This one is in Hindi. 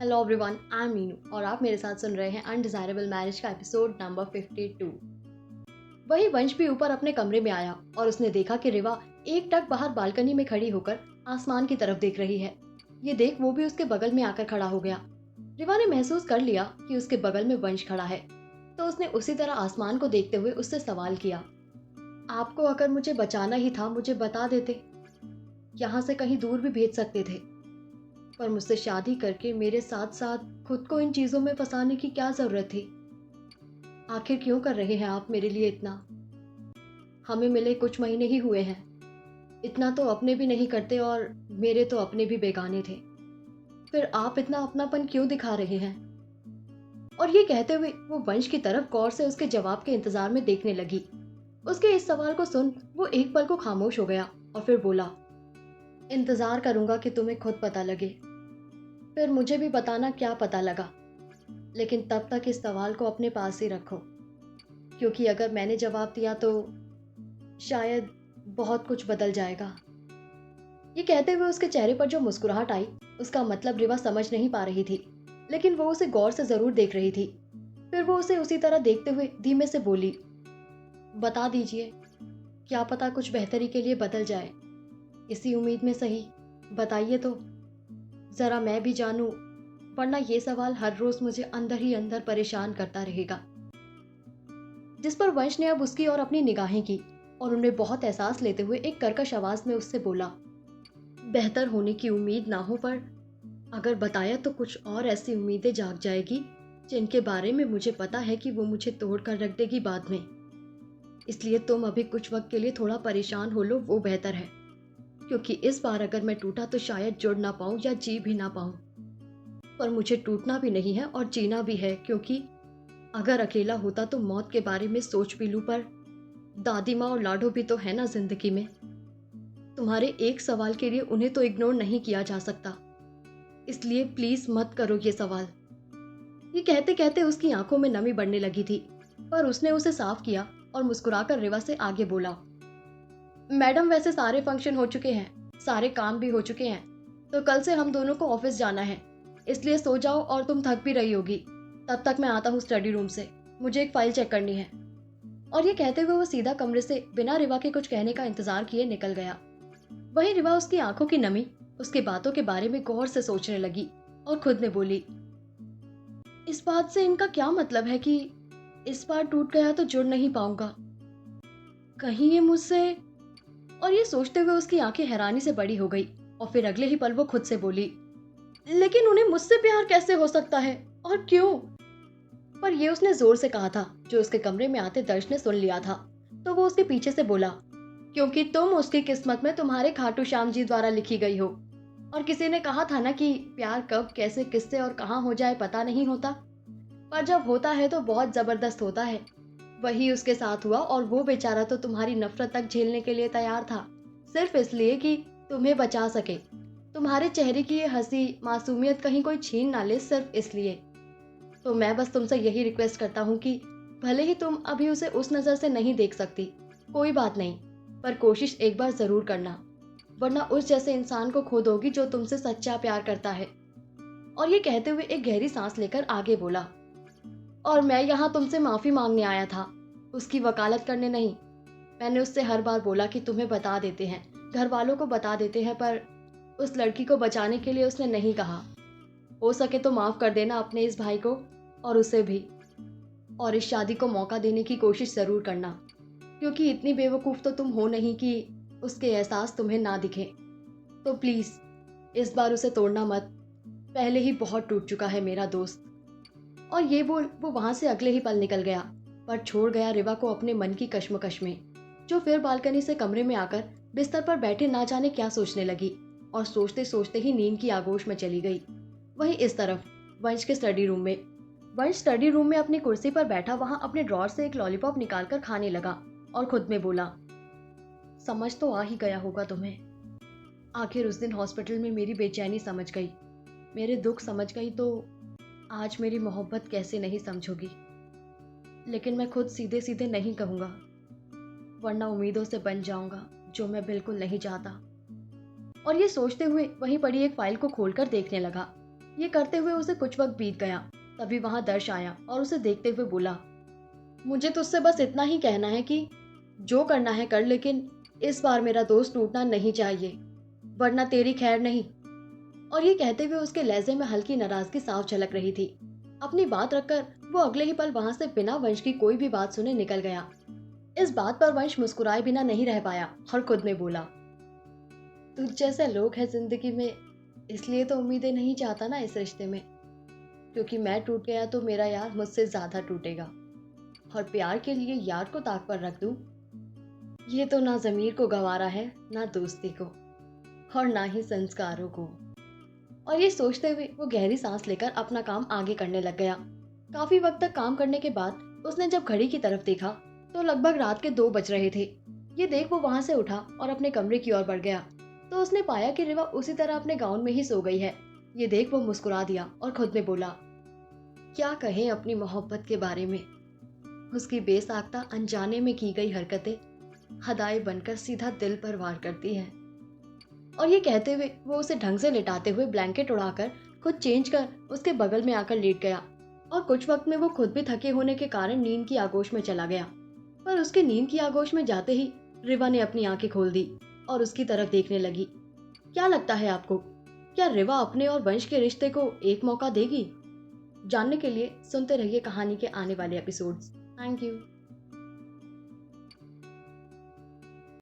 Hello everyone, I am Meenu और आप मेरे साथ सुन रहे हैं अनडिजायरेबल मैरिज का एपिसोड नंबर 52। वही वंश भी ऊपर अपने कमरे में आया और उसने देखा कि रिवा एक टक बाहर बालकनी में खड़ी होकर आसमान की तरफ देख रही है। ये देख वो भी उसके बगल में आकर खड़ा हो गया। रिवा ने महसूस कर लिया कि उसके बगल में वंश खड़ा है, तो उसने उसी तरह आसमान को देखते हुए उससे सवाल किया, आपको अगर मुझे बचाना ही था मुझे बता देते, यहाँ से कहीं दूर भी भेज सकते थे, पर मुझसे शादी करके मेरे साथ साथ खुद को इन चीजों में फंसाने की क्या जरूरत थी। आखिर क्यों कर रहे हैं आप मेरे लिए इतना? हमें मिले कुछ महीने ही हुए हैं, इतना तो अपने भी नहीं करते और मेरे तो अपने भी बेगाने थे, फिर आप इतना अपनापन क्यों दिखा रहे हैं? और ये कहते हुए वो वंश की तरफ गौर से उसके जवाब के इंतजार में देखने लगी। उसके इस सवाल को सुन वो एक पल को खामोश हो गया और फिर बोला, इंतजार करूंगा कि तुम्हें खुद पता लगे, फिर मुझे भी बताना क्या पता लगा, लेकिन तब तक इस सवाल को अपने पास ही रखो, क्योंकि अगर मैंने जवाब दिया तो शायद बहुत कुछ बदल जाएगा। ये कहते हुए उसके चेहरे पर जो मुस्कुराहट आई, उसका मतलब रिवा समझ नहीं पा रही थी, लेकिन वो उसे गौर से जरूर देख रही थी। फिर वो उसे उसी तरह देखते हुए धीमे से बोली, बता दीजिए, क्या पता कुछ बेहतरी के लिए बदल जाए, इसी उम्मीद में सही, बताइए तो, जरा मैं भी जानूं, वरना ये सवाल हर रोज मुझे अंदर ही अंदर परेशान करता रहेगा। जिस पर वंश ने अब उसकी और अपनी निगाहें की और उनमें बहुत एहसास लेते हुए एक कर्कश आवाज में उससे बोला, बेहतर होने की उम्मीद ना हो, पर अगर बताया तो कुछ और ऐसी उम्मीदें जाग जाएगी जिनके बारे में मुझे पता है कि वो मुझे तोड़ कर रख देगी बाद में। इसलिए तुम अभी कुछ वक्त के लिए थोड़ा परेशान हो लो, वो बेहतर है, क्योंकि इस बार अगर मैं टूटा तो शायद जुड़ ना पाऊं या जी भी ना पाऊं। पर मुझे टूटना भी नहीं है और जीना भी है, क्योंकि अगर अकेला होता तो मौत के बारे में सोच भी लूं, पर दादी माँ और लाडो भी तो है ना जिंदगी में। तुम्हारे एक सवाल के लिए उन्हें तो इग्नोर नहीं किया जा सकता, इसलिए प्लीज मत करो ये सवाल। ये कहते कहते उसकी आंखों में नमी बढ़ने लगी थी, पर उसने उसे साफ किया और मुस्कुराकर रिवा से आगे बोला, मैडम वैसे सारे फंक्शन हो चुके हैं, सारे काम भी हो चुके हैं, तो कल से हम दोनों को ऑफिस जाना है, इसलिए सो जाओ और तुम थक भी रही होगी। तब तक मैं आता हूँ स्टडी रूम से, मुझे एक फाइल चेक करनी है। और ये कहते हुए वो सीधा कमरे से बिना रिवा के कुछ कहने का इंतजार किए निकल गया। वहीं रिवा उसकी आंखों की नमी, उसकी बातों के बारे में गौर से सोचने लगी और खुद में बोली, इस बात से इनका क्या मतलब है कि इस बार टूट गया तो जुड़ नहीं पाऊंगा, कहीं ये मुझसे। और ये सोचते हुए उसकी आंखें हैरानी से बड़ी हो गई और फिर अगले ही पल वो खुद से बोली, लेकिन उन्हें मुझसे प्यार कैसे हो सकता है और क्यों? पर ये उसने जोर से कहा था, जो उसके कमरे में आते दर्श ने सुन लिया था। तो वो उसके पीछे से बोला, क्योंकि तुम उसकी किस्मत में तुम्हारे खाटू श्याम जी द्वारा लिखी गई हो, और किसी ने कहा था ना कि प्यार कब कैसे किससे और कहाँ हो जाए पता नहीं होता, पर जब होता है तो बहुत जबरदस्त होता है। वही उसके साथ हुआ और वो बेचारा तो तुम्हारी नफरत तक झेलने के लिए तैयार था, सिर्फ इसलिए कि तुम्हें बचा सके। तुम्हारे चेहरे की ये हंसी मासूमियत कहीं कोई छीन ना ले, सिर्फ इसलिए। तो मैं बस तुमसे यही रिक्वेस्ट करता हूँ कि भले ही तुम अभी उसे उस नज़र से नहीं देख सकती, कोई बात नहीं, पर कोशिश एक बार जरूर करना, वरना उस जैसे इंसान को खो दोगी जो तुमसे सच्चा प्यार करता है। और ये कहते हुए एक गहरी सांस लेकर आगे बोला, और मैं यहाँ तुमसे माफी मांगने आया था, उसकी वकालत करने नहीं। मैंने उससे हर बार बोला कि तुम्हें बता देते हैं, घर वालों को बता देते हैं, पर उस लड़की को बचाने के लिए उसने नहीं कहा। हो सके तो माफ कर देना अपने इस भाई को और उसे भी, और इस शादी को मौका देने की कोशिश जरूर करना, क्योंकि इतनी बेवकूफ तो तुम हो नहीं कि उसके एहसास तुम्हें ना दिखे। तो प्लीज इस बार उसे तोड़ना मत, पहले ही बहुत टूट चुका है मेरा दोस्त। और ये बोल वो वहां से अगले ही पल निकल गया, पर छोड़ गया रिवा को अपने मन की कश्मकश में, जो फिर बालकनी से कमरे में आकर बिस्तर पर बैठे ना जाने क्या सोचने लगी और सोचते सोचते ही नींद की आगोश में चली गई। वहीं इस तरफ वंश के स्टडी रूम में, वंश स्टडी रूम में अपनी कुर्सी पर बैठा वहां अपने ड्रॉर से एक लॉलीपॉप निकालकर खाने लगा और खुद में बोला, समझ तो आ ही गया होगा तुम्हें, आखिर उस दिन हॉस्पिटल में मेरी बेचैनी समझ गई, मेरे दुख समझ गई, तो आज मेरी मोहब्बत कैसे नहीं समझोगी। लेकिन मैं खुद सीधे सीधे नहीं कहूंगा, वरना उम्मीदों से बन जाऊंगा, जो मैं बिल्कुल नहीं चाहता। और ये सोचते हुए वहीं पड़ी एक फाइल को खोलकर देखने लगा। ये करते हुए उसे कुछ वक्त बीत गया। तभी वहां दर्श आया और उसे देखते हुए बोला, मुझे तुझसे बस इतना ही कहना है कि जो करना है कर, लेकिन इस बार मेरा दोस्त टूटना नहीं चाहिए, वरना तेरी खैर नहीं। और ये कहते हुए उसके लहजे में हल्की नाराजगी साफ झलक रही थी। अपनी बात रखकर वो अगले ही पल वहां से बिना वंश की कोई भी बात सुने निकल गया। इस बात पर वंश मुस्कुराए बिना नहीं रह पाया और खुद में बोला, तुझ जैसे लोग हैं जिंदगी में, इसलिए तो उम्मीदें नहीं चाहता ना इस रिश्ते में, क्योंकि मैं टूट गया तो मेरा यार मुझसे ज्यादा टूटेगा, और प्यार के लिए यार को ताक पर रख दूं, ये तो ना जमीर को गंवारा है, ना दोस्ती को, और ना ही संस्कारों को। और ये सोचते हुए वो गहरी सांस लेकर अपना काम आगे करने लग गया। काफी वक्त तक काम करने के बाद उसने जब घड़ी की तरफ देखा तो लगभग रात के 2 बज रहे थे। ये देख वो वहां से उठा और अपने कमरे की ओर बढ़ गया तो उसने पाया कि रिवा उसी तरह अपने गाउन में ही सो गई है। ये देख वो मुस्कुरा दिया और खुद में बोला, क्या कहें अपनी मोहब्बत के बारे में, उसकी बेसाख्ता अनजाने में की गई हरकतें हदाएं बनकर सीधा दिल पर वार करती है। और ये कहते हुए वो उसे ढंग से लेटाते हुए ब्लैंकेट उड़ाकर खुद चेंज कर उसके बगल में आकर लेट गया। और कुछ वक्त में वो खुद भी थके होने के कारण नींद की आगोश में चला गया। पर उसके नींद की आगोश में जाते ही रिवा ने अपनी आंखें खोल दी और उसकी तरफ देखने लगी। क्या लगता है आपको, क्या रिवा अपने और वंश के रिश्ते को एक मौका देगी? जानने के लिए सुनते रहिए कहानी के आने वाले एपिसोड्स। Thank you.